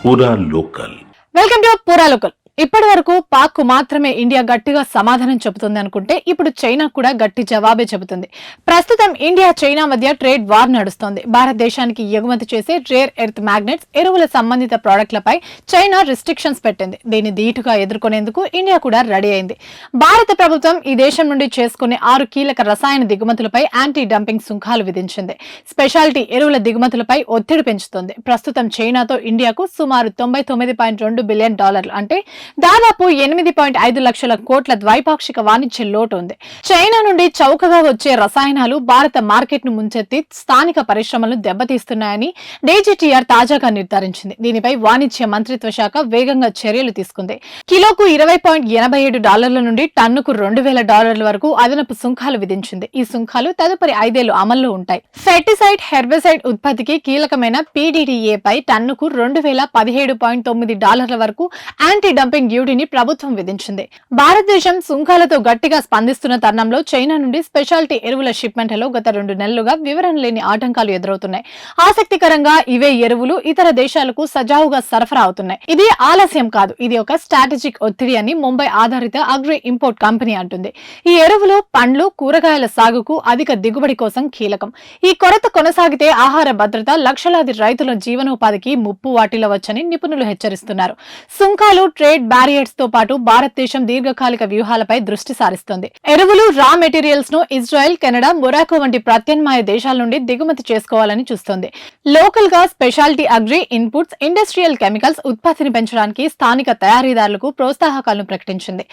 పూరా local. Welcome to పూరా local. ఇప్పటి వరకు పాక్ కు మాత్రమే ఇండియా గట్టిగా సమాధానం చెబుతుంది అనుకుంటే ఇప్పుడు చైనా కూడా గట్టి జవాబే చెబుతుంది. ప్రస్తుతం ఇండియా చైనా మధ్య ట్రేడ్ వార్ నడుస్తోంది. భారతదేశానికి ఎగుమతి చేసే రేర్ ఎర్త్ మ్యాగ్నెట్స్, ఎరువుల సంబంధిత ప్రాడక్టులపై చైనా రిస్ట్రిక్షన్స్ పెట్టింది. దీన్ని ధీటుగా ఎదుర్కొనేందుకు ఇండియా కూడా రెడీ అయింది. భారత ప్రభుత్వం ఈ దేశం నుండి చేసుకునే 6 కీలక రసాయన దిగుమతులపై యాంటీ డంపింగ్ సుంకాలు విధించింది. స్పెషాలిటీ ఎరువుల దిగుమతులపై ఒత్తిడి పెంచుతోంది. ప్రస్తుతం చైనాతో ఇండియాకు సుమారు $99.2 బిలియన్ అంటే దాదాపు 8.5 లక్షల కోట్ల ద్వైపాక్షిక వాణిజ్య లోటు ఉంది. చైనా నుండి చౌకగా వచ్చే రసాయనాలు భారత మార్కెట్ ను ముంచెత్తి స్థానిక పరిశ్రమలను దెబ్బతీస్తున్నాయని డీజీటీఆర్ తాజాగా నిర్ధారించింది. దీనిపై వాణిజ్య మంత్రిత్వ శాఖ వేగంగా చర్యలు తీసుకుంది. కిలోకు $20.87 నుండి టన్నుకు $2,000 వరకు అదనపు సుంకాలు విధించింది. ఈ సుంకాలు తదుపరి 5 ఏళ్లు అమల్లో ఉంటాయి. ఫెర్టిసైడ్, హెర్బిసైడ్ ఉత్పత్తికి కీలకమైన పీడీడీఏ పై టన్నుకు $2,017.9 వరకు యాంటీ డంపింగ్ డ్యూటీని ప్రభుత్వం విధించింది. భారతదేశం సుంకాలతో గట్టిగా స్పందిస్తున్న తరుణంలో చైనా నుండి స్పెషాలిటీ ఎరువుల షిప్మెంట్లలో గత 2 నెలలుగా వివరణ లేని ఆటంకాలు ఎదురవుతున్నాయి. ఆసక్తికరంగా ఇవే ఎరువులు ఇతర దేశాలకు సజావుగా సరఫరా అవుతున్నాయి. ఇది ఆలస్యం కాదు, ఇది ఒక స్ట్రాటజిక్ ఒత్తిడి అని ముంబై ఆధారిత అగ్రి ఇంపోర్ట్ కంపెనీ అంటుంది. ఈ ఎరువులు పండ్లు, కూరగాయల సాగుకు అధిక దిగుబడి కోసం కీలకం. ఈ కొరత కొనసాగితే ఆహార భద్రత, లక్షలాది రైతుల జీవనోపాధికి ముప్పు వాటిల్లవచ్చని నిపుణులు హెచ్చరిస్తున్నారు. సుంకాలు, ట్రేడ్ బ్యారియర్స్ తో పాటు భారతదేశం దీర్ఘకాలిక వ్యూహాలపై దృష్టి సారిస్తోంది. ఎరువులు, రా మెటీరియల్స్ ను ఇజ్రాయెల్, కెనడా, మొరాకో వంటి ప్రత్యామ్నాయ దేశాల నుండి దిగుమతి చేసుకోవాలని చూస్తోంది. లోకల్ గా speciality agri inputs, industrial chemicals ఉత్పత్తిని పెంచడానికి స్థానిక తయారీదారులకు ప్రోత్సాహకాలను ప్రకటించింది.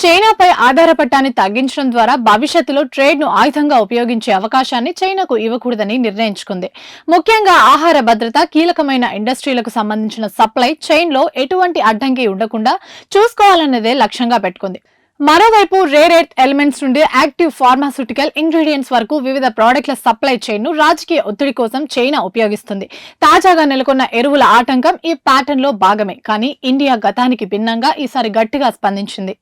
చైనాపై ఆధారపడటాన్ని తగ్గించడం ద్వారా భవిష్యత్తులో ట్రేడ్ ను ఆయుధంగా ఉపయోగించే అవకాశాన్ని చైనాకు ఇవ్వకూడదని నిర్ణయించుకుంది. ముఖ్యంగా ఆహార భద్రత, కీలకమైన ఇండస్ట్రీలకు సంబంధించిన సప్లై చైన్ లో ఎటువంటి అడ్డంకి ఉండకుండా చూసుకోవాలన్నదే లక్ష్యంగా పెట్టుకుంది. మరోవైపు రేర్ ఎర్త్ ఎలిమెంట్స్ నుండి యాక్టివ్ ఫార్మాస్యూటికల్ ఇంగ్రీడియంట్స్ వరకు వివిధ ప్రోడక్ట్ల సప్లై చైన్ ను రాజకీయ ఒత్తిడి కోసం చైనా ఉపయోగిస్తుంది. తాజాగా నెలకొన్న ఎరువుల ఆటంకం ఈ ప్యాటర్న్ లో భాగమే. కానీ ఇండియా గతానికి భిన్నంగా ఈసారి గట్టిగా స్పందించింది.